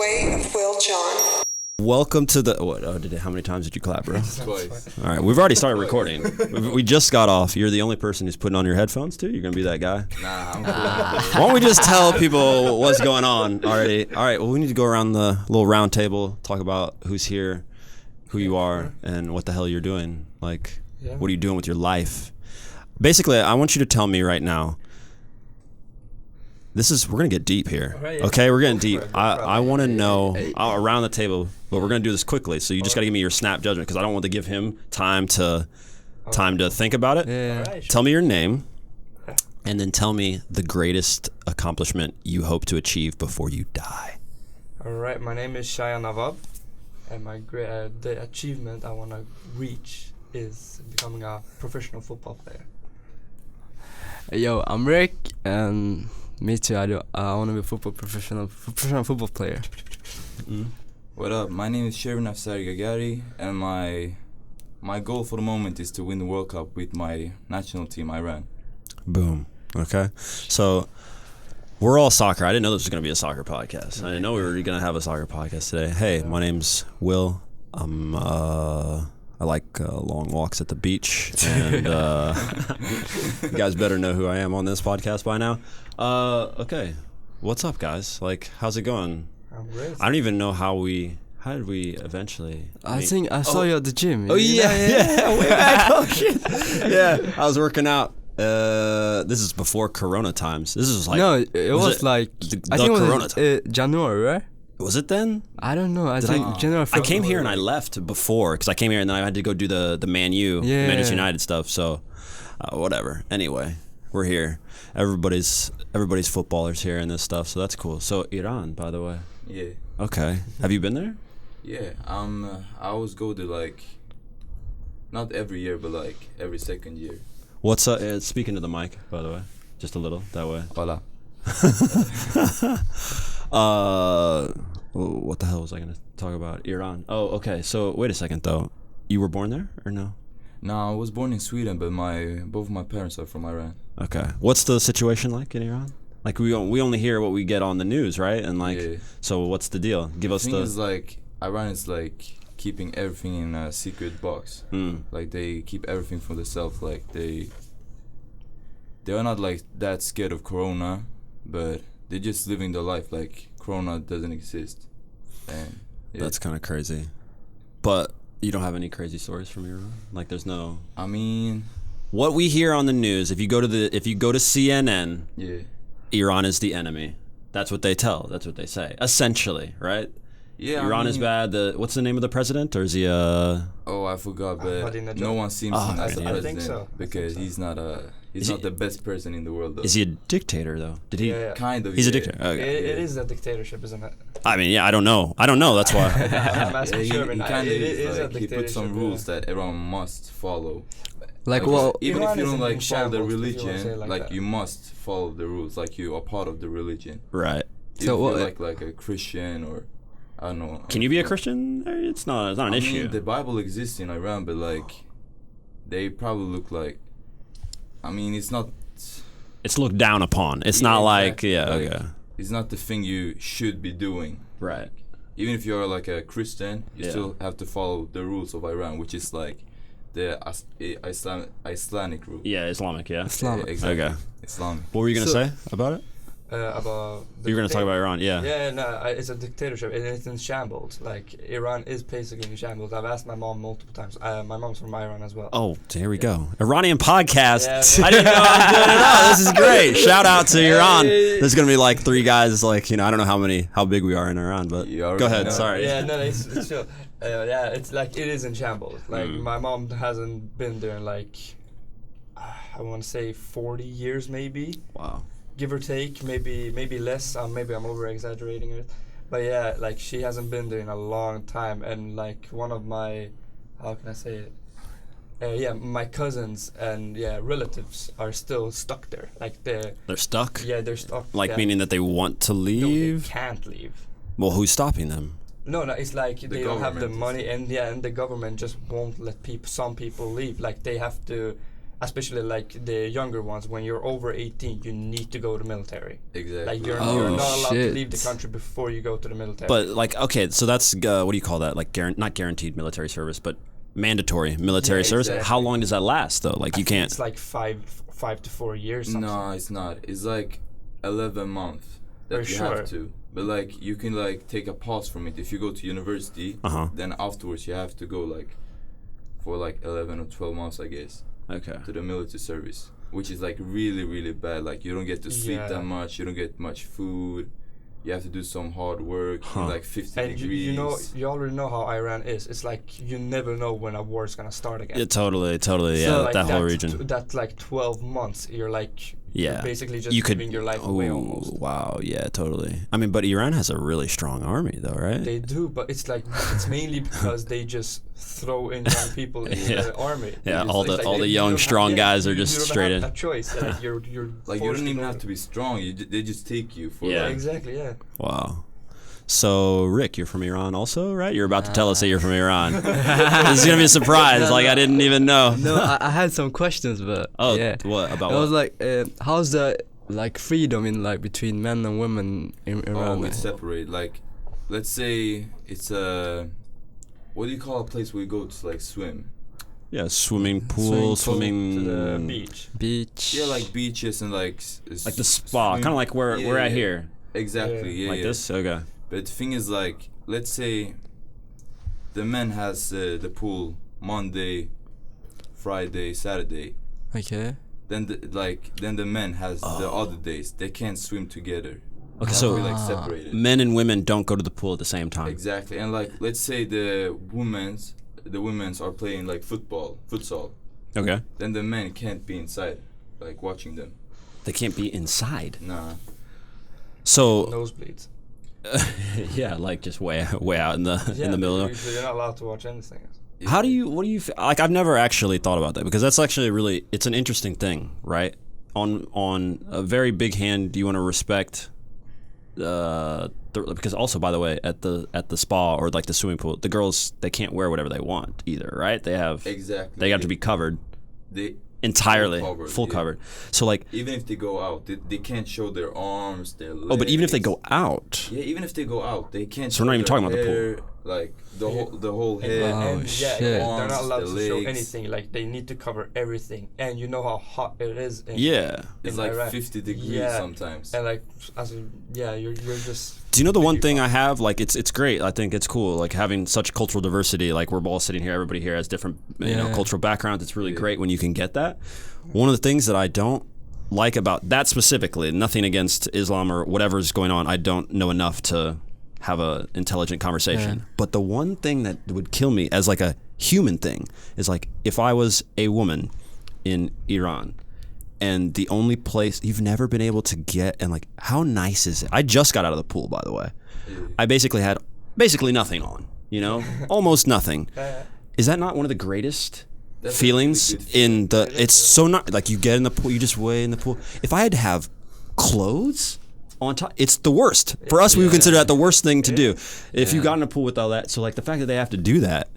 way of Will John. Welcome to the... how many times did you clap, bro? Twice. All right, we've already started recording. We just got off. You're the only person who's putting on your headphones, too? You're going to be that guy? Nah, I'm Why don't we just tell people what's going on already? All right, well, we need to go around the little round table, talk about who's here, who you are, and what the hell you're doing. Like, what are you doing with your life? Basically, I want you to tell me right now. We're going to get deep here. Okay, we're getting deep. I want to know around the table, but we're going to do this quickly. So you just got to give me your snap judgment because I don't want to give him time to think about it. Yeah. Right. Tell me your name, and then tell me the greatest accomplishment you hope to achieve before you die. All right, my name is Shaya Nawab, and the achievement I want to reach is becoming a professional football player. Yo, I'm Rick, and me too. I want to be a professional football player. What up? My name is Shervin Afsari Gagari, and my goal for the moment is to win the World Cup with my national team, Iran. Boom. Okay. So we're all soccer. I didn't know this was going to be a soccer podcast. I didn't know we were going to have a soccer podcast today. Hey, my name's Will. I like long walks at the beach, and you guys better know who I am on this podcast by now. Okay, what's up, guys? Like, how's it going? I'm great. I don't even know how did we eventually I think I saw you at the gym. Oh yeah, way back. Oh shit. Yeah, I was working out. This is before Corona times. This is like no, it was like I think it Corona was January, right? Was it then? I don't know. I think January. I came here and I left before because I came here and then I had to go do the Man Manchester United stuff. So whatever. Anyway, we're here. Everybody's footballers here and this stuff. So that's cool. So Iran, by the way. Yeah. Okay. Have you been there? Yeah. I always go to like, not every year, but like every second year. What's speaking to the mic, by the way, just a little that way. Hola. What the hell was I gonna talk about? Iran. Oh, okay. So wait a second though. You were born there or no? No, I was born in Sweden, but both my parents are from Iran. Okay. What's the situation like in Iran? Like we only hear what we get on the news, right? And like, so what's the deal? Give us the. The thing is like Iran is like keeping everything in a secret box. Like they keep everything for themselves. Like they are not like that scared of Corona, but they're just living their life like Corona doesn't exist. And that's kind of crazy. But you don't have any crazy stories from Iran? Like there's no. I mean, what we hear on the news, if you go to CNN, Iran is the enemy. That's what they tell. That's what they say. Essentially, right? Yeah. Iran is bad. What's the name of the president? Or is he Oh, I forgot, but no one seems to as the president. I think so. Because he's not the best person in the world, though. Is he a dictator, though? Did he? Kind of. He's a dictator. Okay. It is a dictatorship, isn't it? I mean, yeah, I don't know. That's why. I'm asking He kind of is. a Like, he put some rules that everyone must follow. Like well, even Iran if you don't like follow the shambles, religion, like you must follow the rules. Like you are part of the religion. Right. If you're like a Christian or I don't know. Can you be a Christian? It's not an issue. I mean, the Bible exists in Iran, but like they probably look like. I mean, it's not. It's looked down upon. It's not exactly. like okay. It's not the thing you should be doing. Right. Even if you're like a Christian, you still have to follow the rules of Iran, which is like the Islamic rule. Yeah, Islamic. Yeah. Islamic. Exactly. Okay. Islamic. What were you gonna say about it? About you were gonna talk about Iran, yeah. Yeah, no, it's a dictatorship and it's in shambles. Like Iran is basically in shambles. I've asked my mom multiple times. My mom's from Iran as well. Oh, here we go. Iranian podcast. Yeah, I didn't know I was doing it all. This is great. Shout out to Iran. There's gonna be like 3 guys. Like I don't know how big we are in Iran, but go ahead. Know. Sorry. Yeah, no, it's chill. It's like it is in shambles. Like my mom hasn't been there in like I want to say 40 years maybe. Wow. Give or take, maybe less. Maybe I'm over exaggerating it, but yeah, like she hasn't been there in a long time. And like one of my, how can I say it? My cousins and relatives are still stuck there. Like they're stuck. Yeah, they're stuck. Like meaning that they want to leave. No, they can't leave. Well, who's stopping them? No, it's like they don't have the money, and the government just won't let some people leave. Like they have to. especially like the younger ones, when you're over 18, you need to go to military. Exactly. Like you're Oh, not allowed to shit. leave the country before you go to the military. But like, okay, so that's what do you call that? Like, not guaranteed military service, but mandatory military Yeah, service. exactly. How long does that last though? Like, I you think can't. It's like 5 to 4 years. Something. No, it's not. It's like 11 months that For you sure. have to. But like you can like take a pause from it. If you go to university, then afterwards you have to go like for like 11 or 12 months, I guess, Okay. to the military service, which is like really, really bad. Like you don't get to sleep Yeah. that much. You don't get much food. You have to do some hard work in like 50 And degrees. you already know how Iran is. It's like you never know when a war is gonna start again. Yeah, totally. Yeah, So, like, that whole region. That like 12 months, you're like Yeah. you're basically just You could. giving your life away almost. Wow. Yeah. Totally. I mean, but Iran has a really strong army, though, right? They do, but it's like it's mainly because they just throw in young people in Yeah. the army. Yeah, It's all like the you young, don't have- strong yeah, guys are you just don't straight have in. a choice. Like you're like you forced don't even go have to be strong. They just take you for Yeah. like, Exactly. Yeah. Wow. So, Rick, you're from Iran also, right? You're about to tell us that you're from Iran. This is going to be a surprise. Like, I didn't even know. No, I had some questions, but Oh, yeah. what? About I what? was like, how's the like freedom in like between men and women in oh, Iran? we separate. Like, let's say it's a, what do you call a place where you go to like swim? Yeah, swimming pool, swimming... To the beach. Beach. Yeah, like beaches and like Like the spa, kind of like where we're at here. Exactly. Yeah. Like yeah. this? Okay. But the thing is, like, let's say the man has the pool Monday, Friday, Saturday. Okay. Then the men has the other days. They can't swim together. Okay, They so have to be, like separated. men and women don't go to the pool at the same time. Exactly. And like, let's say the women's are playing like futsal. Okay. Then the men can't be inside, like watching them. They can't be inside. Nah. So, Nosebleeds. yeah, like just way out in the in the middle. You're not allowed to watch anything. What do you like? I've never actually thought about that because that's actually it's an interesting thing, right? On a very big hand, do you want to respect because also, by the way, at the spa or like the swimming pool, the girls, they can't wear whatever they want either, right? They have they have to be covered They entirely, full yeah. covered. So like, even if they go out, they can't show their arms, their legs. oh, but even if they go out, Yeah, even if they go out, they can't. So we're not even show talking their about the hair, like the whole head. Oh, yeah, shit. they're Arms, not allowed the to show legs. anything. Like they need to cover everything, and you know how hot it is. yeah. It's in like Iraq. 50 degrees Yeah. sometimes. And like, you're just. Do you know the one Figure thing out. I have? Like, it's great. I think it's cool. Like having such cultural diversity. Like we're all sitting here. Everybody here has different, you know, Yeah. cultural backgrounds. It's really Yeah. great when you can get that. One of the things that I don't like about that specifically, nothing against Islam or whatever's going on. I don't know enough to have a intelligent conversation. Yeah. But the one thing that would kill me as like a human thing is like if I was a woman in Iran. And the only place you've never been able to get, and like, how nice is it? I just got out of the pool, by the way. I basically had nothing on, you know, almost nothing. Is that not one of the greatest That's a feelings really good in the? It's so not like you get in the pool, you just weigh in the pool. If I had to have clothes on top, it's the worst for us. We would consider that the worst thing to do. If you got in a pool with all that, so like the fact that they have to do that,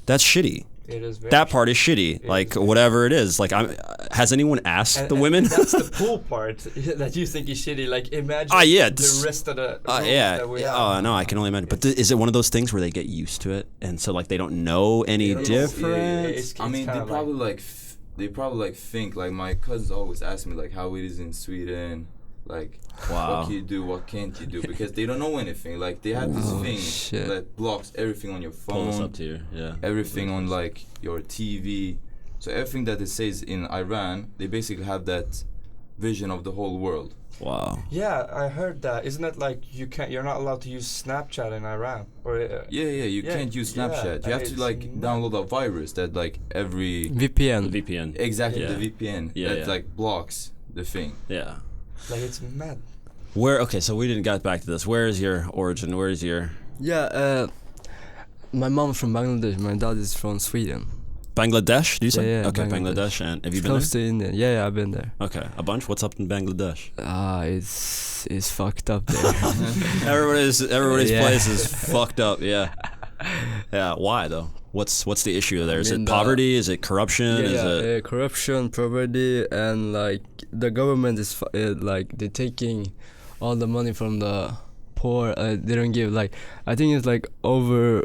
that's shitty. It is very That part is shitty. Like whatever it is. Like, has anyone asked the women? That's the pool part that you think is shitty. Like imagine yeah, the rest of the rules yeah. that we have. Oh no, I can only imagine. But is it one of those things where they get used to it, and so like they don't know any difference? I mean, kinda they probably think like my cousins always ask me like how it is in Sweden, like Wow. what can you do, what can't you do, because they don't know anything. Like they have this thing shit. that blocks everything on your Pull this phone, up to you. Yeah. everything on like your TV. So everything that it says in Iran, they basically have that vision of the whole world. Wow. Yeah, I heard that. Isn't it like you're not allowed to use Snapchat in Iran? Or Yeah, you Yeah, can't use yeah, Snapchat. You have to it's like mad. download a virus that like every VPN. VPN. exactly Yeah. the VPN Yeah, that yeah. like blocks the thing. Yeah. like it's mad. Where? Okay, so we didn't get back to this. Where is your origin? Where is your Yeah, my mom's from Bangladesh. My dad is from Sweden. Bangladesh? Do you say? Yeah, okay, Bangladesh. Bangladesh. And have you It's been close there? to India. Yeah, I've been there. Okay, a bunch. What's up in Bangladesh? It's fucked up there. Everybody's Yeah. place is fucked up. Yeah. Yeah. Why though? What's the issue there? Is mean, it poverty? Is it corruption? Is it corruption, poverty, and like the government is like they're taking all the money from the poor. They don't give like I think it's like over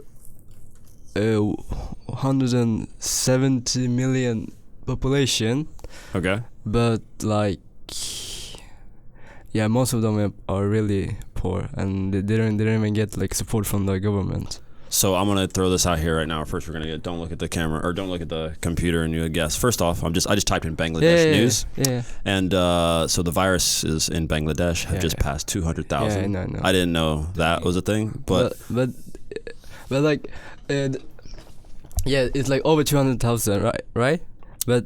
170 million population, okay? but like yeah, most of them are really poor, and they don't even get like support from the government. So I'm gonna throw this out here right now. First, we're gonna get don't look at the camera or don't look at the computer and you guess. First off, I just typed in Bangladesh news, and so the virus is in Bangladesh have just passed 200,000. Yeah, no. I didn't know that was a thing, but like, yeah, it's like over 200,000, right? But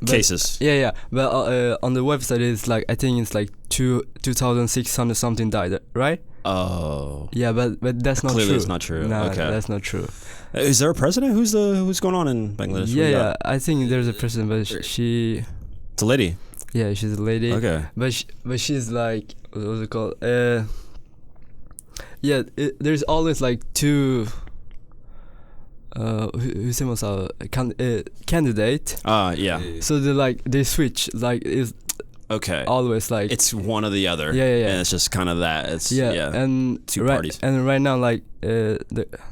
cases. Yeah. But on the website, it's like I think it's like 2,600 something died, right? Oh. Yeah, but that's not Clearly true. it's not true. No, okay. That's not true. Is there a president? Who's going on in Bangladesh? Yeah. I think there's a president, but she. It's a lady. Yeah, she's a lady. Okay. But she's like, what's it called? Yeah, there's always like two. Who's a candidate? Yeah. So they switch like it's Okay. always like It's one or the other. Yeah. And it's just kind of that. It's and two parties. And right now, like the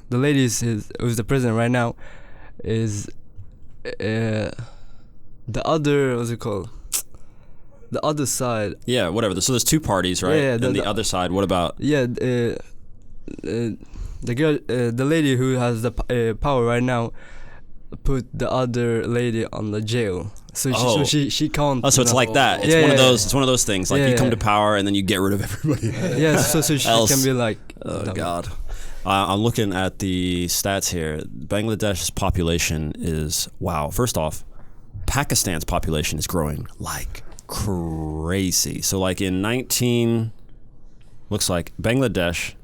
lady who's the president right now is the other, what's it called? The other side. Yeah, whatever. So there's two parties, right? Yeah, and the other side. What about? Yeah, the girl, the lady who has the power right now, put the other lady on the jail. So she can't. Oh, so it's like that. It's one of those. It's one of those things. Like you come to power and then you get rid of everybody. Yeah, so she can be like. Oh God. I'm looking at the stats here. Bangladesh's population is wow. First off, Pakistan's population is growing like crazy. So like in looks like Bangladesh.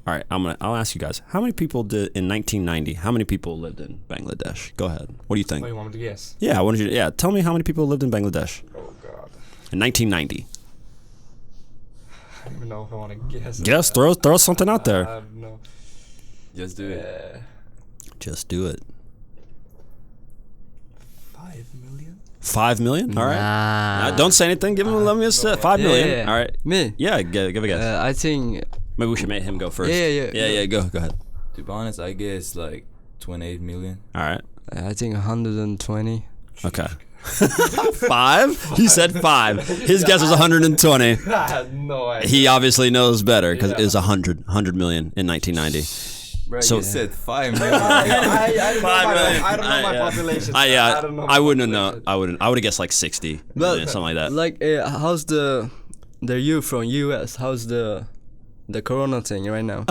All right, I'll ask you guys. How many people did in 1990? How many people lived in Bangladesh? Go ahead. What do you think? Oh, you want me to guess? Yeah, I wanted you to, tell me how many people lived in Bangladesh Oh God. in 1990. I don't even know if I want to guess. Guess, throw something out I there. don't know. Just do it. Just do it. 5 million? 5 million? All right. Nah. Don't say anything. Let me 5 million. Yeah. All right. Me? Yeah, give a guess. I think. Maybe we should make him go first. Yeah. Go ahead. To be honest, I guess like 28 million. All right. I think 120. Okay. 5? He said 5. His guess was 120. I had no idea. He obviously knows better because it was 100 million in 1990. Bro, So- you said 5 million. I don't know 5 my million. population. I don't know. I wouldn't know. I would have guessed like 60 million, something like that. Like, how's the you from US? How's the corona thing right now?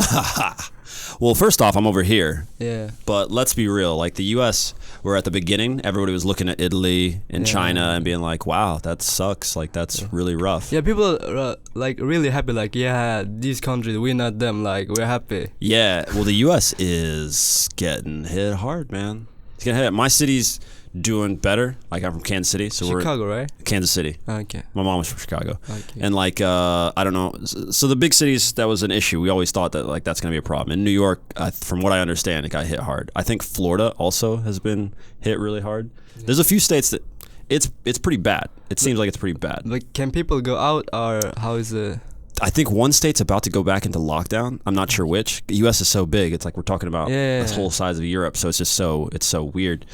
Well, first off, I'm over here. Yeah. But let's be real. Like the U.S., we're at the beginning. Everybody was looking at Italy and China and being like, "Wow, that sucks. Like that's really rough." Yeah, people are like really happy. Like, yeah, these countries, we're not them. Like, we're happy. Yeah. Well, the U.S. is getting hit hard, man. It's getting hit. My city's doing better. Like I'm from Kansas City, so Chicago, right? Kansas City. Okay. My mom was from Chicago. Okay. And like I don't know, so the big cities, that was an issue. We always thought that like that's gonna be a problem. In New York, from what I understand, it got hit hard. I think Florida also has been hit really hard. There's a few states that it's pretty bad. It seems like it's pretty bad. Like, can people go out, or how is it? I think one state's about to go back into lockdown. I'm not sure which. The U.S. is so big. It's like we're talking about this whole size of Europe. So it's just so weird.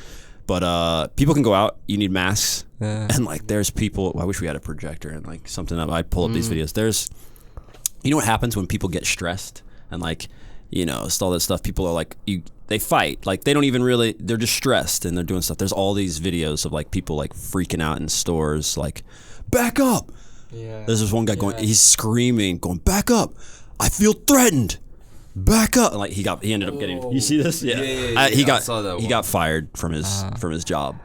But people can go out. You need masks. And like there's people. I wish we had a projector and like something up. I'd pull up these videos. You know what happens when people get stressed and like, it's all that stuff. People are like, they fight. Like they don't even really. They're just stressed and they're doing stuff. There's all these videos of like people like freaking out in stores. Like, back up. Yeah. There's this one guy going. He's screaming, going, back up. I feel threatened. Back up! And like he ended up getting. You see this? Yeah. He got fired from his job,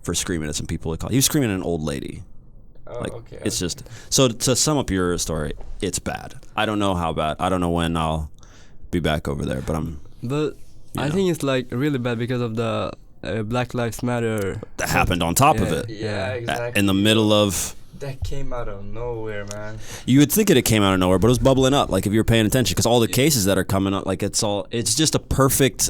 for screaming at some people. He was screaming at an old lady. Okay. It's just so to sum up your story, it's bad. I don't know how bad. I don't know when I'll be back over there, but I'm. But I think it's like really bad because of the Black Lives Matter. That happened on top of it. Yeah, exactly. In the middle of. That came out of nowhere, man. You would think it came out of nowhere, but it was bubbling up. Like if you were paying attention, because all the cases that are coming up, like it's just a perfect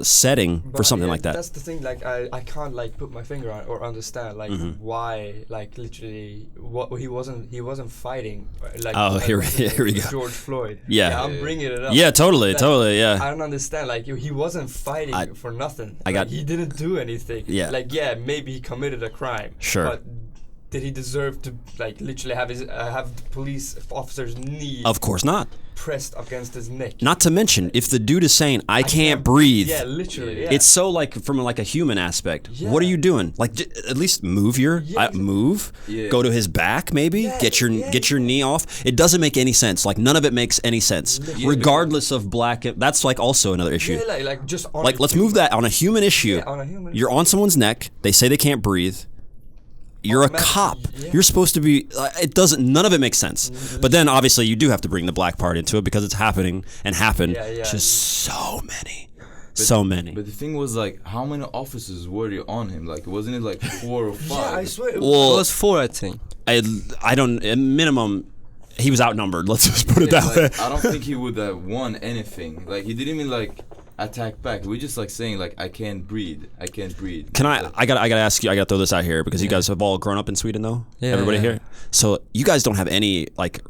setting for But something yeah, like that. That's the thing. Like I can't like put my finger on it or understand like why like literally what he wasn't fighting. Like Oh, here like we go. George Floyd. Yeah. I'm bringing it up. Yeah, totally, Like, totally, yeah. I don't understand. Like he wasn't fighting for nothing. Like, he didn't do anything. Yeah. Like yeah, maybe he committed a crime. Sure. But did he deserve to like literally have his have the police officer's knee Of course not. pressed against his neck? Not to mention, if the dude is saying, I can't breathe. Yeah, literally. Yeah. It's so like from like a human aspect. Yeah. What are you doing? Like at least move your move. Yeah. Go to his back maybe. Yeah, get your knee off. It doesn't make any sense. Like none of it makes any sense. Regardless of black. That's like also another issue. Yeah, like just on Like let's move that on a human issue. Yeah, on a human. You're on someone's neck. They say they can't breathe. You're a cop. You're supposed to be. It doesn't. None of it makes sense. But then obviously you do have to bring the black part into it because it's happening and happened. Yeah. Just so many. So many. But the thing was like, how many officers were there on him? Like, wasn't it like 4 or 5? Yeah, I swear. It Well, was 4, I think. I don't. At minimum, he was outnumbered. Let's just put it that way. Like, I don't think he would have won anything. Like, he didn't even like attack back. We're just like saying like, I can't breathe. I can't breathe. Can I gotta ask you. I gotta throw this out here because you guys have all grown up in Sweden, though. Yeah, Everybody yeah. here. So you guys don't have any like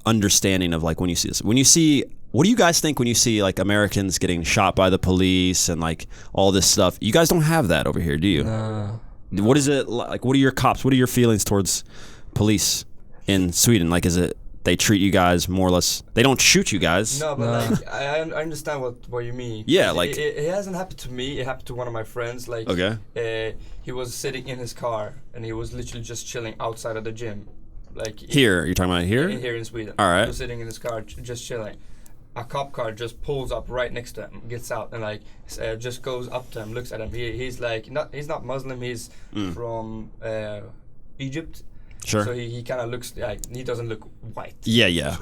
understanding of like when you see this. When you see, what do you guys think when you see like Americans getting shot by the police and like all this stuff? You guys don't have that over here, do you? What is it like? What are your cops? What are your feelings towards police in Sweden? Like, is it they treat you guys more or less? They don't shoot you guys. No, but like I understand what you mean. Yeah, like it hasn't happened to me. It happened to one of my friends. Like he was sitting in his car and he was literally just chilling outside of the gym. Like here, you're talking about here? Here in Sweden. All right. He was sitting in his car just chilling. A cop car just pulls up right next to him, gets out, and like just goes up to him, looks at him. He's like he's not Muslim. He's from Egypt. Sure. So he kind of looks like he doesn't look white. Yeah.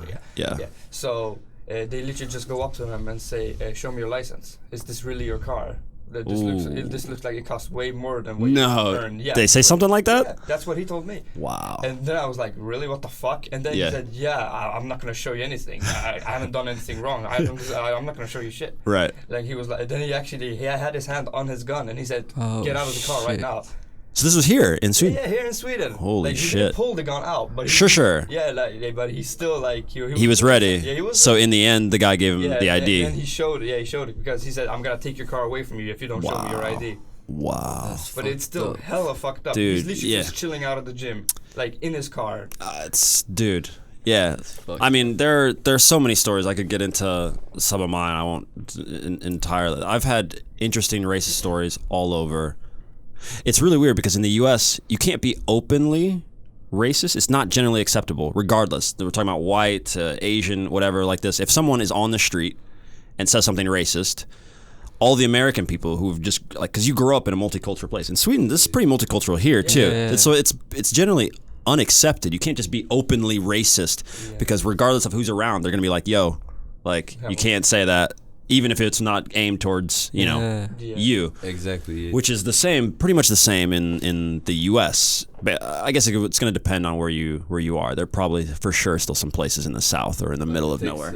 So they literally just go up to him and say, "Show me your license. Is this really your car? This looks like it costs way more than what you earn." Yeah. They say something like that? Yeah, that's what he told me. Wow. And then I was like, "Really? What the fuck?" And then he said, I'm not gonna show you anything. I haven't done anything wrong. I'm not gonna show you shit." Right. Like he was like, then he had his hand on his gun and he said, "Get out of the car right now." So this was here in Sweden? Yeah, here in Sweden. Holy like, shit. He didn't pull the gun out, but Sure. Yeah, like, but he still like he was ready. Yeah, he was. So in the end, the guy gave him the ID. And he showed it. Yeah, he showed it because he said, "I'm gonna take your car away from you if you don't show me your ID." Wow. But it's still hella fucked up. Dude, He's literally just chilling out of the gym, like in his car. Dude. Yeah. I mean, there's so many stories. I could get into some of mine. I won't entirely. I've had interesting racist stories all over. It's really weird because in the U.S., you can't be openly racist. It's not generally acceptable, regardless. We're talking about white, Asian, whatever like this. If someone is on the street and says something racist, all the American people who've just, like, because you grow up in a multicultural place. In Sweden, this is pretty multicultural here, too. Yeah. So it's generally unaccepted. You can't just be openly racist because regardless of who's around, they're going to be like, yo, like, you can't say that. Even if it's not aimed towards, you. Exactly. Yeah. Which is the same, pretty much the same in the U.S. But I guess it's going to depend on where you are. There are probably, for sure, still some places in the South or in the middle of nowhere.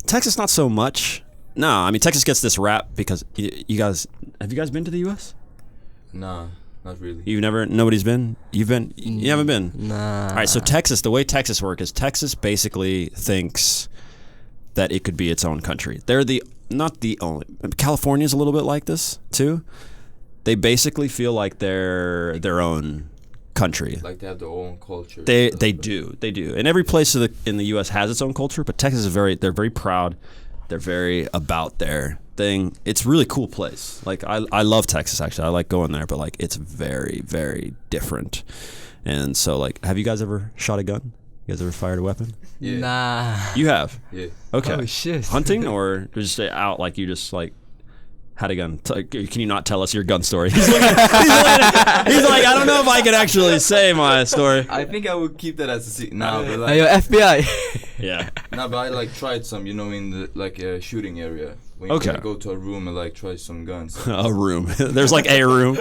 Texas, not so much. No, I mean, Texas gets this rap because you guys, have you guys been to the U.S.? Nah, not really. Nobody's been? You've been? You haven't been? Nah. All right, so Texas, the way Texas works is Texas basically thinks that it could be its own country. They're not the only. California's a little bit like this too. They basically feel like they're their own country. Like they have their own culture. They do, and every place in the U.S. has its own culture. But Texas is they're very proud. They're very about their thing. It's a really cool place. Like I love Texas actually. I like going there, but like it's very, very different. And so like, have you guys ever shot a gun? You guys ever fired a weapon? Yeah. Nah. You have? Yeah. Okay. Oh shit. Hunting or just out like you just like had a gun? Can you not tell us your gun story? He's like, I don't know if I can actually say my story. I think I would keep that as a secret. Nah, but Hey, yo, FBI. Yeah. Nah, but I like tried some, in the like shooting area when you Okay. like, go to a room and like try some guns. A room. There's like a room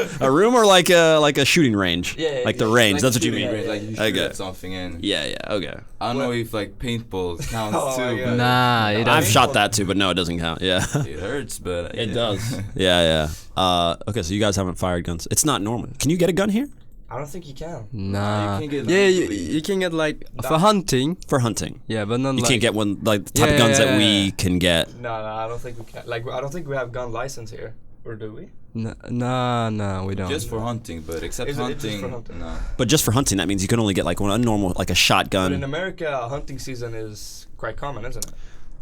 or like a shooting range. Yeah, like the yeah, range. Like That's what you shooting mean. range, like you shoot Okay. at something and Yeah. Okay. I don't know if like paintball counts Oh my too. God. But Nah, it I've doesn't. shot that too, but no, it doesn't count. Yeah. it hurts, but It does. Yeah. Okay, so you guys haven't fired guns. It's not normal. Can you get a gun here? I don't think you can. Nah. you can get yeah, legally. you can get like for hunting. For hunting. Yeah, but not You like. can't get one like the type Yeah, of guns yeah, that yeah, we yeah. can get. No, I don't think we can. Like, I don't think we have gun license here, or do we? Nah, we don't. just for hunting, but except Is it just hunting, for hunting? no. But just for hunting, that means you can only get like one a normal like a But in shotgun. America, hunting season is quite common, isn't it?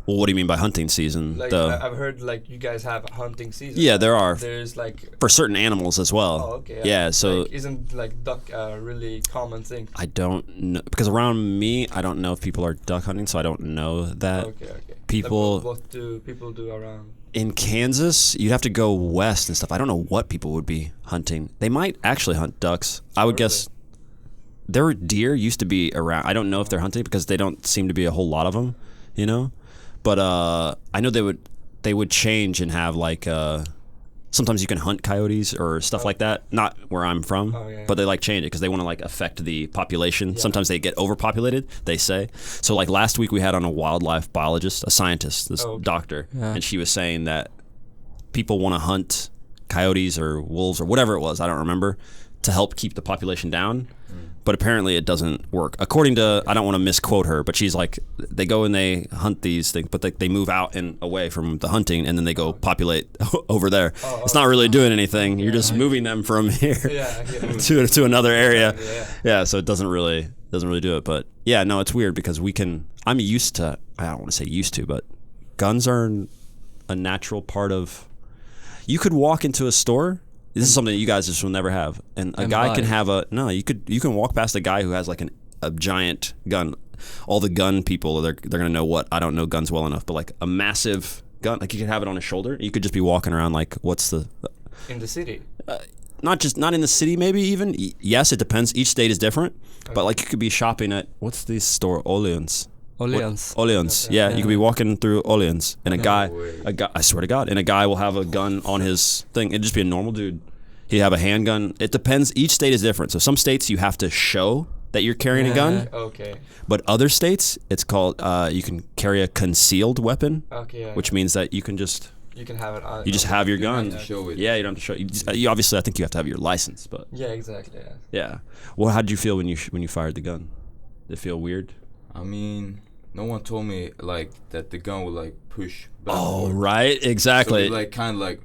Well, what do you mean by hunting season? Like, I've heard like you guys have a hunting season. Yeah, there are. There's like. For certain animals as well. Oh, okay. Yeah, so like, isn't like duck a really common thing? I don't know because around me, I don't know if people are duck hunting, so I don't know that. Okay. people- Like, what do people do around? In Kansas, you'd have to go west and stuff. I don't know what people would be hunting. They might actually hunt ducks. I would guess their deer used to be around. I don't know if they're hunting because they don't seem to be a whole lot of them, you know. But I know they would change and have like sometimes you can hunt coyotes or stuff like that. Not where I'm from, but they like change it because they want to like affect the population. Sometimes they get overpopulated, they say. So like last week we had on a wildlife biologist, a scientist, this doctor, and she was saying that people want to hunt coyotes or wolves or whatever it was, I don't remember, to help keep the population down. But apparently it doesn't work. According to, I don't want to misquote her, but she's like, they go and they hunt these things, but they move out and away from the hunting, and then they go populate over there. It's not really doing anything. You're just moving them from here to another area. Yeah, so it doesn't really do it. But yeah, no, it's weird because I'm used to, I don't want to say used to, but guns are a natural part of, you could walk into a store. This is something that you guys just will never have, and a guy can have you can walk past a guy who has like a giant gun. All the gun people, they're gonna know what, I don't know guns well enough, but like a massive gun, like you could have it on his shoulder. You could just be walking around like, what's the In the city. not in the city, maybe even. Yes, it depends. Each state is different, but like you could be shopping at, what's the store, Åhléns. Yeah, you could be walking through Åhléns, and a guy, I swear to God, and a guy will have a gun on his thing. It'd just be a normal dude. He'd have a handgun. It depends. Each state is different. So some states you have to show that you're carrying a gun. Okay. But other states, it's called, you can carry a concealed weapon, which means that you can just, you can have it on. you just have your gun. You don't have to show it. Yeah, you don't have to show it. You obviously, I think you have to have your license, but. Yeah, exactly. Yeah. Well, how did you feel when you fired the gun? Did it feel weird? I mean, no one told me like that the gun would like push back. Oh, right. Exactly. So it like kind of like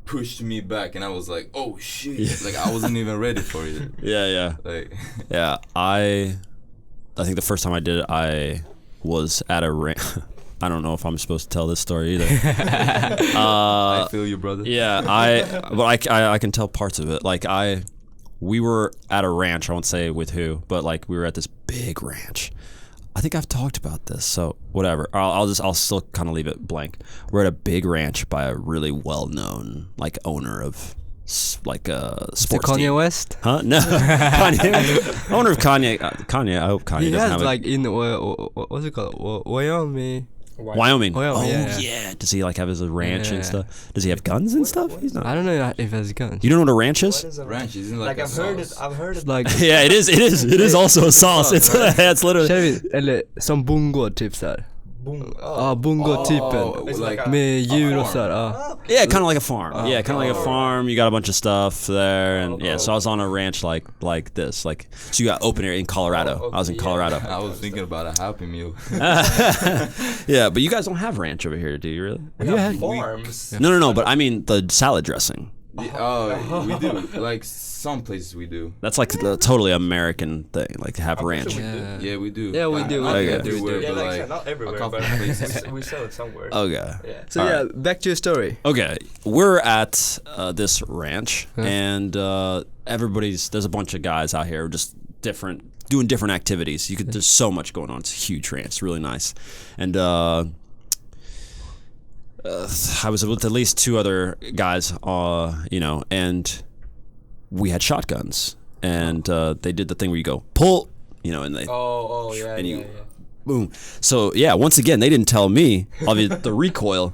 pushed me back, and I was like, oh shit. Like I wasn't even ready for it. Yeah. Like Yeah, I think the first time I did it, I was at a ranch. I don't know if I'm supposed to tell this story either. I feel you, brother. Yeah, I can tell parts of it. Like we were at a ranch. I won't say with who, but like we were at this big ranch. I think I've talked about this, so whatever. I'll still kind of leave it blank. We're at a big ranch by a really well-known like owner of like a sports Kanye team. West? Huh? No, Kanye. Owner of Kanye. Kanye. I hope Kanye He doesn't has have like in what's it called? Wyoming. Wyoming. Wyoming, Oh yeah. Does he like have his ranch Yeah. and stuff? Does he have guns and stuff? He's not. I don't know if it's guns. You don't know what a ranch is? What is a Ranch isn't like Like a I've heard it. sauce. I've heard it. Like Yeah, it is. It is also a sauce. It's literally. känner vi, eller som bondgård typ såhär. Boom. Ja, bondgård-typen. It's like a- Med djur och farm. sådär. Ja. Yeah, kind of like a farm. Yeah, kind of like a farm. You got a bunch of stuff there, and yeah. So I was on a ranch like this, like so. You got open air in Colorado. I was in Colorado. I was thinking about a Happy Meal. Yeah, but you guys don't have ranch over here, do you? Really? We have farms. No. But I mean the salad dressing. Oh, we do. Like some places we do. That's like the totally American thing, like to have ranch. Yeah, we do. Yeah, we do. Not Okay. everywhere, Yeah, but like I said, like not everywhere, a couple but places. we sell it somewhere. Okay. Yeah. So yeah, back to your story. Okay, we're at this ranch, and there's a bunch of guys out here just doing different activities. There's so much going on. It's a huge ranch. It's really nice, and I was with at least two other guys, and we had shotguns, and they did the thing where you go pull, and they Oh, yeah. And you- yeah. boom. So yeah, once again, they didn't tell me. Obviously, the recoil.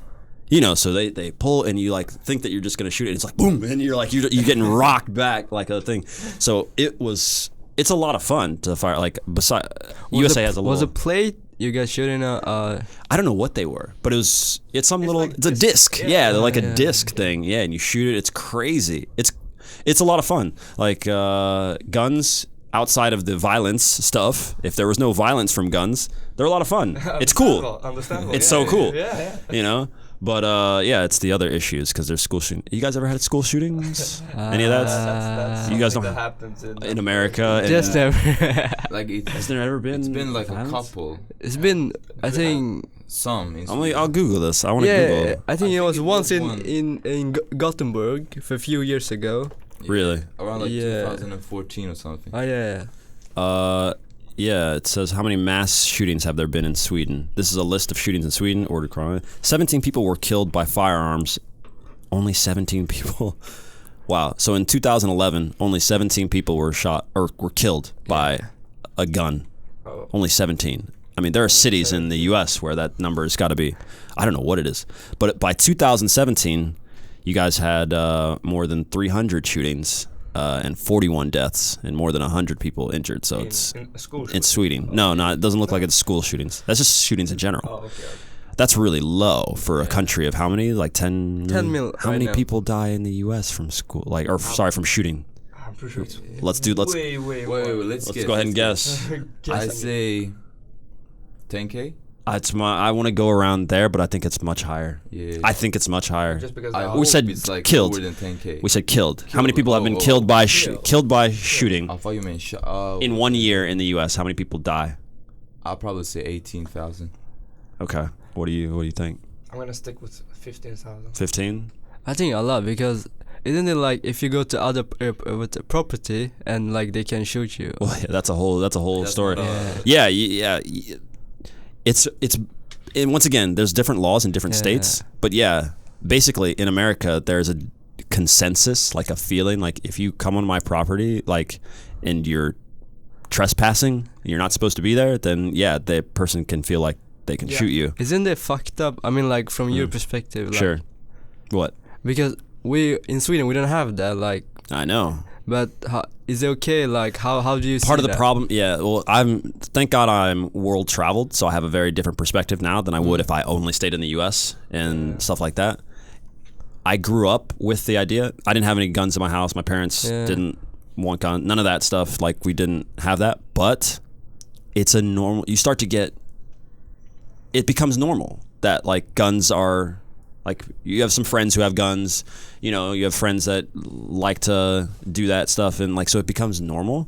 You know, so they pull and you like think that you're just gonna shoot it. And it's like boom, and you're like you're getting rocked back like a thing. So it's a lot of fun to fire. Like beside USA has a little. Was a plate you guys shooting a? I don't know what they were, but it's some little. like It's a disc. Yeah, They're like a yeah. disc thing. Yeah, and you shoot it. It's crazy. It's a lot of fun. Like guns outside of the violence stuff. If there was no violence from guns, they're a lot of fun. It's cool. Understandable. It's so cool. Yeah. You know. But yeah, it's the other issues because there's school shooting. You guys ever had school shootings? Any of that? That's You guys something don't- that happens In America? And Just never. Like has there ever been? it's been like a violence? couple. It's been, I think. Some. In I'll Google this. I want to Google. Yeah, I think I it think was it once was one. in Gothenburg for a few years ago. Really? Around like Yeah. 2014 or something. Oh yeah. Yeah, it says how many mass shootings have there been in Sweden. This is a list of shootings in Sweden. Ordered crime. 17 people were killed by firearms. Only 17 people. Wow. So in 2011, only 17 people were shot or were killed by a gun. Oh. Only 17. I mean, there are cities in the U.S. where that number has got to be. I don't know what it is, but by 2017, you guys had more than 300 shootings. And 41 deaths and more than 100 people injured. So it's in school. in Sweden. No, it doesn't look like it's school shootings. That's just shootings in general. Oh, okay. That's really low for a country of how many? Like 10 10 mil How right many now. people die in the U.S. from school? Like, or sorry, from shooting. I'm pretty sure it's Let's way Wait, more. let's go ahead and guess. I say 10K. I want to go around there, but I think it's much higher. Yeah. I think it's much higher. Just because I the hope We said it's like killed. more than 10K. We said killed. How many people have been Oh, killed by killed. killed by shooting I thought you meant in 1 year in the U.S.? How many people die? I'll probably say 18,000. Okay. What do you think? I'm gonna stick with 15,000. 15? I think a lot because isn't it like if you go to other with a property and like they can shoot you? Well, yeah, that's a whole That's story. not, Yeah. It's and once again, there's different laws in different Yeah. states, but yeah, basically in America, there's a consensus, like a feeling, like if you come on my property, like, and you're trespassing, you're not supposed to be there, then yeah, the person can feel like they can Yeah. shoot you. Isn't it fucked up? I mean, like from your perspective, like, Sure. What? Because we in Sweden we don't have that. Like, I know. but is it okay? Like, how do you Part see of the that? problem, yeah. Well, thank God I'm world traveled, so I have a very different perspective now than I would if I only stayed in the U.S. and stuff like that. I grew up with the idea. I didn't have any guns in my house. My parents didn't want guns. None of that stuff. Like, we didn't have that. But it's a normal. You start to get. It becomes normal that like guns are. Like, you have some friends who have guns, you know, you have friends that like to do that stuff, and like, so it becomes normal.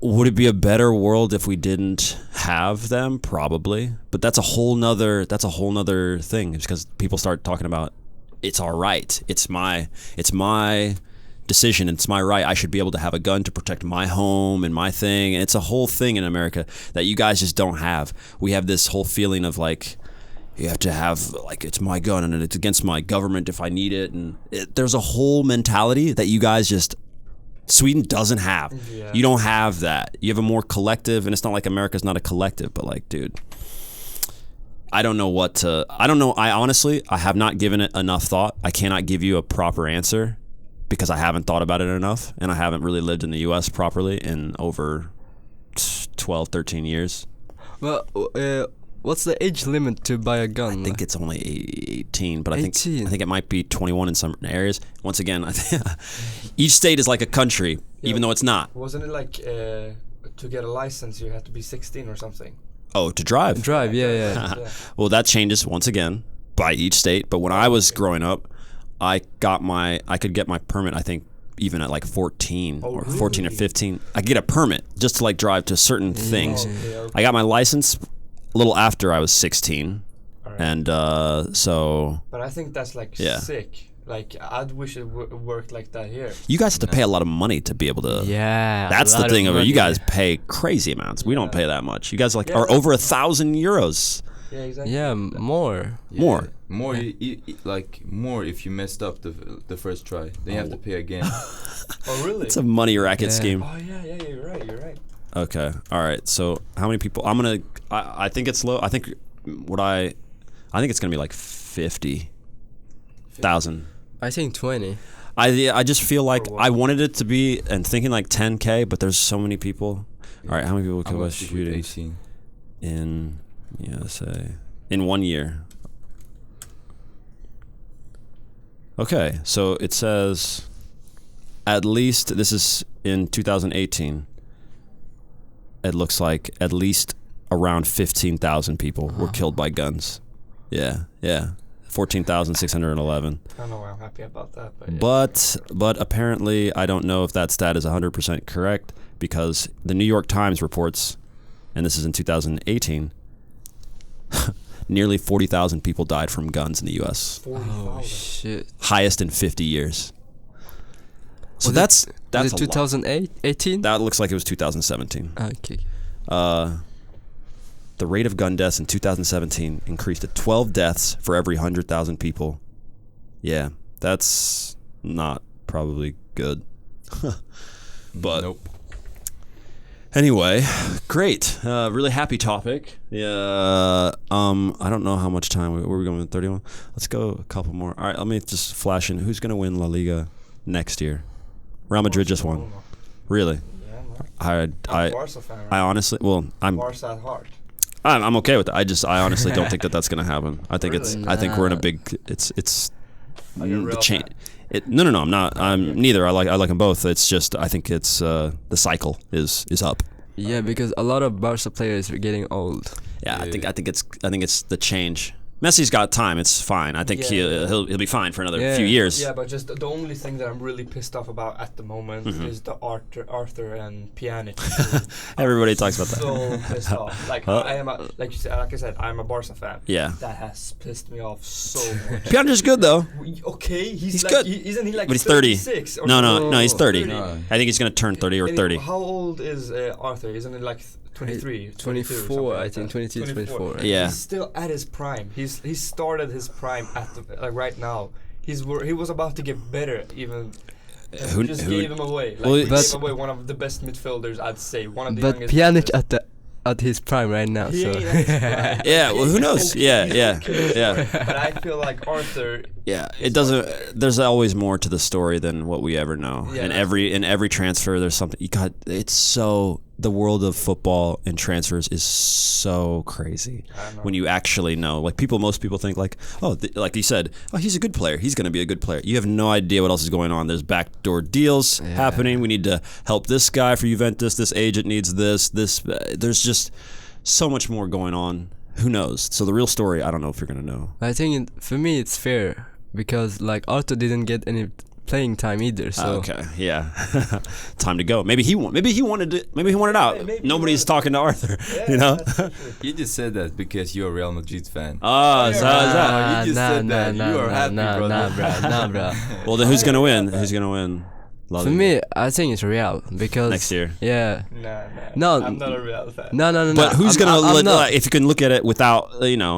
Would it be a better world if we didn't have them? Probably, but that's a whole nother thing. It's because people start talking about it's our right, it's my decision, it's my right. I should be able to have a gun to protect my home and my thing, and it's a whole thing in America that you guys just don't have. We have this whole feeling of like, you have to have, like, it's my gun and it's against my government if I need it. And there's a whole mentality that you guys just, Sweden doesn't have. Yeah. You don't have that. You have a more collective, and it's not like America's not a collective, but like, dude, I don't know. I honestly, I have not given it enough thought. I cannot give you a proper answer because I haven't thought about it enough, and I haven't really lived in the U.S. properly in over 12, 13 years. Well, what's the age limit to buy a gun? I think it's only 18, but I 18. think it might be 21 in some areas. Once again, I think each state is like a country, even though it's not. Wasn't it like to get a license you had to be 16 or something? Oh, to drive. Drive, yeah. Yeah. Well, that changes once again by each state. But when I was growing up, I could get my permit, I think, even at like 14 Oh, or 14 or really? 15. I get a permit just to like drive to certain things. Okay. I got my license a little after I was 16. Alright. And so But I think that's like Yeah. sick. Like, I'd wish it worked like that here. you guys have to pay a lot of money to be able to. Yeah. That's a the lot thing of it. money. You guys pay crazy amounts. We don't pay that much. You guys like Yeah, are that's- over 1,000 euros. Yeah, exactly. Yeah, more. Yeah. More. More, like more if you messed up the first try. Then you have to pay again. Oh, really? It's a money racket Yeah. scheme. Oh, yeah, you're right. Okay. All right. So how many people? I think it's low. I think I think it's gonna be like 50,000. I think 20. I just feel like For what? I wanted it to be and thinking like 10K, but there's so many people. All right, how many people I'm killed gonna by stick with shootings 18. in USA in 1 year? Okay, so it says at least, this is in 2018. It looks like at least around 15,000 people were killed by guns. Yeah, 14,611. I don't know why I'm happy about that, but yeah. But apparently, I don't know if that stat is 100% correct, because the New York Times reports, and this is in 2018, nearly 40,000 people died from guns in the U.S. 40,000. Oh shit. Highest in 50 years. So Was that's Was a it lot. 2008, 18? That looks like it was 2017. Okay. The rate of gun deaths in 2017 increased to 12 deaths for every 100,000 people. Yeah, that's not probably good. But Nope. anyway, great. Really happy topic. Yeah. I don't know how much time were we going with 31. Let's go a couple more. All right, let me just flash in. Who's going to win La Liga next year? Real Madrid just won. Barcelona. Really? Yeah, man. I I'm a Barca fan. I honestly, well, Barca at heart. I'm okay with that. I honestly don't think that that's gonna happen. I think Really? I think we're in a Nah. big. It's Are you a the real chain. fan? No, I'm not. I'm neither. I like them both. It's just I think it's the cycle is up. Yeah, because a lot of Barca players are getting old. Yeah, I think it's the change. Messi's got time. It's fine. I think Yeah. he'll be fine for another Yeah. few years. Yeah, but just the only thing that I'm really pissed off about at the moment Mm-hmm. is the Arthur and Pjanic. Everybody talks about that. So pissed off. Like Huh? I am, like I said, I'm a Barca fan. Yeah. That has pissed me off so much. Pjanic's good though. Okay, He's like, good. Isn't he like But he's 30. 36 or No, something? he's 30. No. I think he's gonna turn 30 or And 30. How old is Arthur? Isn't he like 23, 22, 24, something I like think, that? 22, 24. Yeah. He's still at his prime. He started his prime at the, like right now. He was about to get better even. And Who- we just who- gave him away. Like Well, we but- gave away one of the best midfielders, I'd say. One of the But youngest. Pjanic at his prime right now, He so ain't at his prime. Yeah, well, who He's knows? okay, Yeah, he's yeah, okay. yeah. But I feel like Arthur. Yeah, it doesn't. There's always more to the story than what we ever know. Yeah, in that's- every transfer, there's something. It's so the world of football and transfers is so crazy. I know. When you actually know, like most people think like, oh, like you said, oh, he's a good player. He's going to be a good player. You have no idea what else is going on. There's backdoor deals happening. We need to help this guy for Juventus. This agent needs this. There's just so much more going on. Who knows? So the real story, I don't know if you're going to know. I think for me it's fair because like Arthur didn't get any playing time either. So Okay, yeah, time to go. Maybe he wanted it. Maybe he wanted out. Maybe he Nobody's wanted- talking to Arthur. Yeah, You know. that's true. You just said that because you're a Real Madrid fan. Oh, so how's that? You just said that. You are happy, brother. Nah, bro. Well, then who's gonna win? Who's gonna win? La For Liga? me, I think it's Real because Next year. Yeah. No, No, I'm not a Real fan. No. But who's I'm gonna? not. Like, if you can look at it without,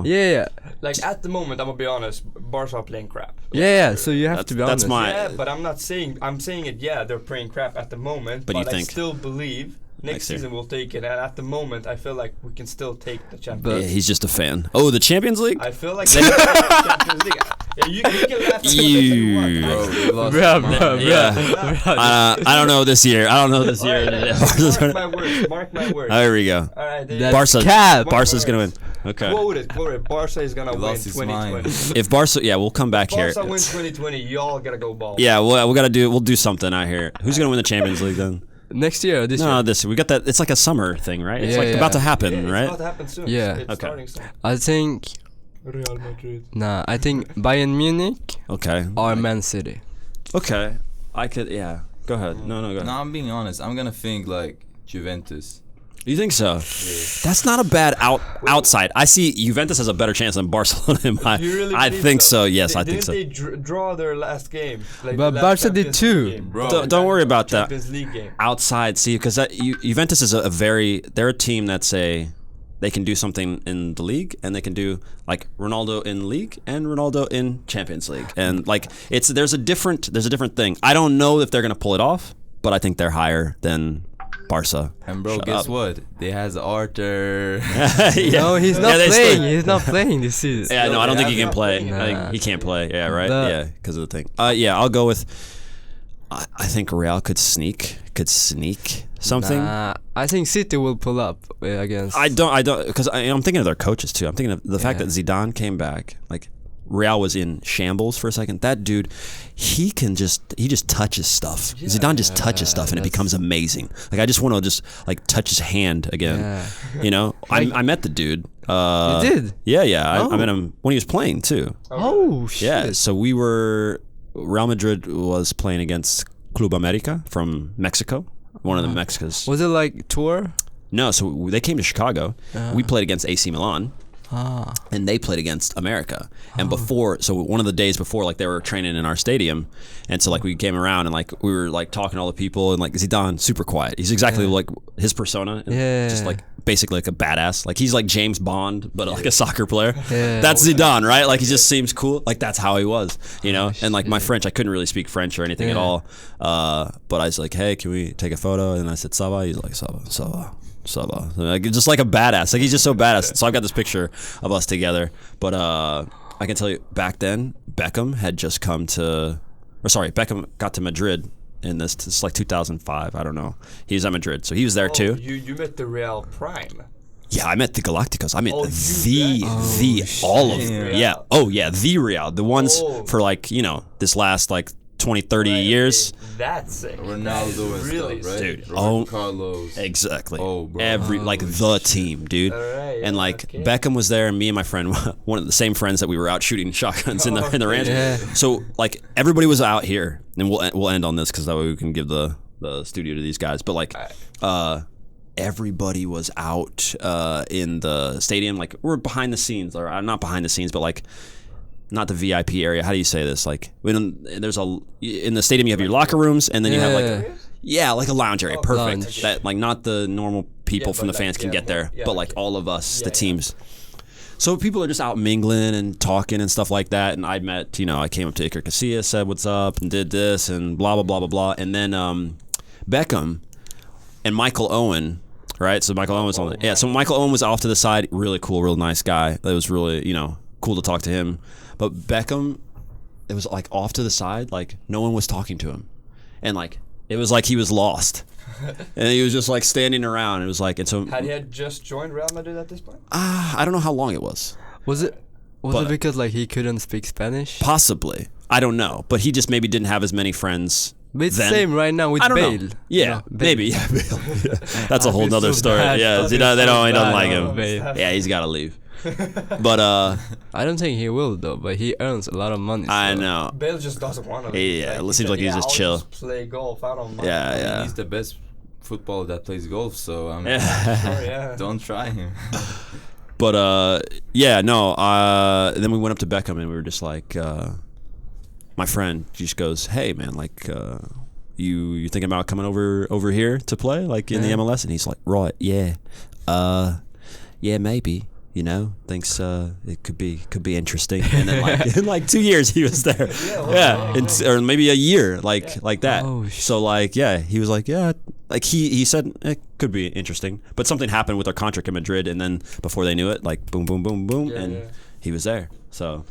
Yeah. Like at the moment, I'm gonna be honest. Barca are playing crap. Yeah. So you have to be That's honest. my- Yeah, but I'm not saying. I'm saying it. Yeah, they're playing crap at the moment. But you think- I still believe next Next year. season we'll take it. And at the moment, I feel like we can still take the Champions. But- Yeah, he's just a fan. Oh, the Champions League. I feel like they can take the Champions League. Yeah, you can laugh at me if you want. You- Bro, you lost Bro, your bro, mind. bro. Yeah. I don't know this year. I don't know this year. Mark my words. Mark my words. There we go. All right, That's Barca. cap. Barca's gonna win. Okay. Quote it. Barca is gonna He win lost his 2020. mind. If Barca, yeah, we'll come back here. Barca wins 2020. Y'all gotta go ball. Yeah, we'll do something out here. Who's gonna win the Champions League then? Next year or this No, year? we got that. It's like a summer thing, right? It's Yeah, like yeah. about to happen, Yeah, it's right? about to happen soon. Yeah. It's Okay. starting soon. I think Real Madrid. I think Bayern Munich Okay. or Man City. Okay. I could. Yeah. Go ahead. No, go ahead. No, I'm being honest. I'm gonna think like Juventus. You think so? That's not a bad outside. I see Juventus has a better chance than Barcelona in my. Do you really I believe think so. Yes, I think Didn't so. they draw their last game? Like But the last Barca did Champions too. League game? Bro. Don't worry about that. Champions League game. Outside, see, because Juventus is they're a team that's they can do something in the league and they can do like Ronaldo in league and Ronaldo in Champions League, and like there's a different thing. I don't know if they're gonna pull it off, but I think they're higher than Barca. And bro, Shut guess up. what? They has Arthur. No, he's not they playing. still- He's not playing this season. Yeah, no, I don't think he He's can not play. playing. I think Nah. he can't play. Yeah, right. The- Yeah, because of the thing. Yeah, I'll go with. I think Real could sneak something. Nah, I think City will pull up against. I don't, because I'm thinking of their coaches too. I'm thinking of the fact Yeah. that Zidane came back. Like Real was in shambles for a second. That dude, he just touches stuff. Zidane just touches stuff and it that's- becomes amazing. Like I just want to just like touch his hand again. Yeah. You know, I met the dude. You did? Yeah. I Oh. met him when he was playing too. Oh shit. Yeah, so we were. Real Madrid was playing against Club America from Mexico, one of the Mexicas. Was it like tour? No, so they came to Chicago. We played against AC Milan, Ah. and they played against America. And before, so one of the days before, like they were training in our stadium, and so like we came around and like we were like talking to all the people, and like Zidane, super quiet. He's exactly like his persona, Yeah. just like basically like a badass. Like he's like James Bond, but like a soccer player. Yeah. That's Zidane, right? Like he just seems cool. Like that's how he was, you know. And like my French, I couldn't really speak French or anything at Yeah. all. But I was like, hey, can we take a photo? And I said, ça va? He's like, ça va, ça va. Like, just like a badass. Like he's just so badass. So I've got this picture of us together. But I can tell you, back then Beckham had just come to, or sorry, Beckham got to Madrid in this. It's like 2005. I don't know. He was at Madrid, so he was there too. You met the Real Prime. Yeah, I met the Galacticos. I met Oh, all of them. shit. Yeah. Oh yeah, the Real. The ones Oh. for like, you know, this last like 20, 30 years. That's sick. Ronaldo and really stuff, right? Dude, Roberto Carlos. Exactly. Oh, bro. Every like the team, dude. Alright, And yeah, like okay. Beckham was there, and me and my friend, one of the same friends that we were out shooting shotguns in the ranch. Yeah. So like everybody was out here, and we'll end on this because that way we can give the studio to these guys. But like, everybody was out in the stadium. Like we're behind the scenes, or not behind the scenes, but like. Not the VIP area. How do you say this? Like when there's in the stadium you have your locker rooms, and then you have like a lounge area. Perfect. Lounge. That like not the normal people Yeah, from the but fans like, can yeah, get there, yeah, but like okay. all of us, Yeah, the teams. So people are just out mingling and talking and stuff like that. And I met, I came up to Iker Casillas, said what's up, and did this and blah blah blah blah blah. And then Beckham and Michael Owen. Right, so Michael Owen was on the So Michael Owen was off to the side, really cool, real nice guy. It was really, cool to talk to him. But Beckham, it was like off to the side, like no one was talking to him, and like it was like he was lost, and he was just like standing around. It was like, and so Had he just joined Real Madrid at this point? I don't know how long it was. Was it But- because like he couldn't speak Spanish? Possibly, I don't know, but he just maybe didn't have as many friends. But it's the then. same right now with I don't Bale. know. Yeah, Bale. maybe. Yeah, Bale. Yeah. That's a whole feel nother so story. bad. Yeah, I he feel doesn't so like bad him. about Bale. Yeah, he's got to leave. But I don't think he will though, but he earns a lot of money. I so- know. Bale just doesn't want to. Yeah, it seems like he's just I'll chill. Just play golf. I don't mind. Yeah. He's the best footballer that plays golf, so Sure, yeah. don't try him. But then we went up to Beckham and we were just like, my friend just goes, hey man, like you thinking about coming over here to play like in the MLS? And he's like, right, yeah, maybe. Thinks it could be interesting. And then like in like 2 years he was there. Or maybe a year, like that. Oh, So like he was like like he said it could be interesting, but something happened with our contract in Madrid, and then before they knew it, like boom, boom, boom, boom, he was there. So.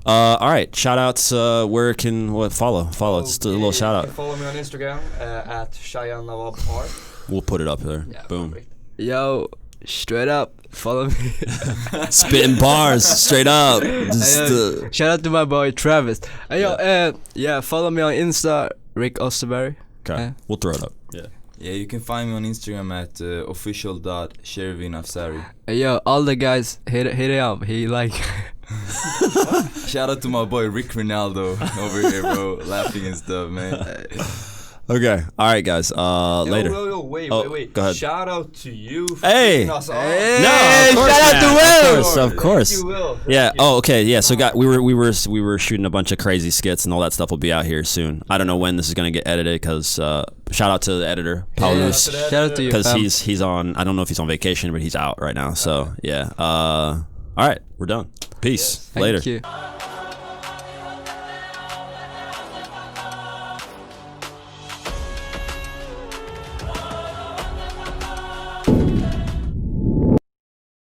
All right, shout outs. Where can follow? Just a little shout You out. can follow me on Instagram at Shayanawab. We'll put it up there. Yeah, Boom. perfect. Yo, straight up, follow me. Spitting bars straight up. Just, Shout out to my boy Travis. Yo, follow me on Insta, Rick Osterberry. okay, we'll throw it up. Yeah. Yeah, you can find me on Instagram at official.shervinafsari. Yo, all the guys, hit it up. He like. Shout out to my boy Rick Ronaldo over here, bro, laughing and stuff, man. Okay. All right, guys. Later. Yo, wait. Go ahead. Shout out to you for Hey! keeping us on. No, of course, shout out to man. Will! Of course. Thank you, Will. Yeah. Thank you. Oh, okay. Yeah. So, we were shooting a bunch of crazy skits, and all that stuff will be out here soon. I don't know when this is gonna get edited, because shout out to the editor, Paulus, Yeah. Shout out to you. because fam. he's on. I don't know if he's on vacation, but he's out right now. So yeah. All right, we're done. Peace. Thank Later. you.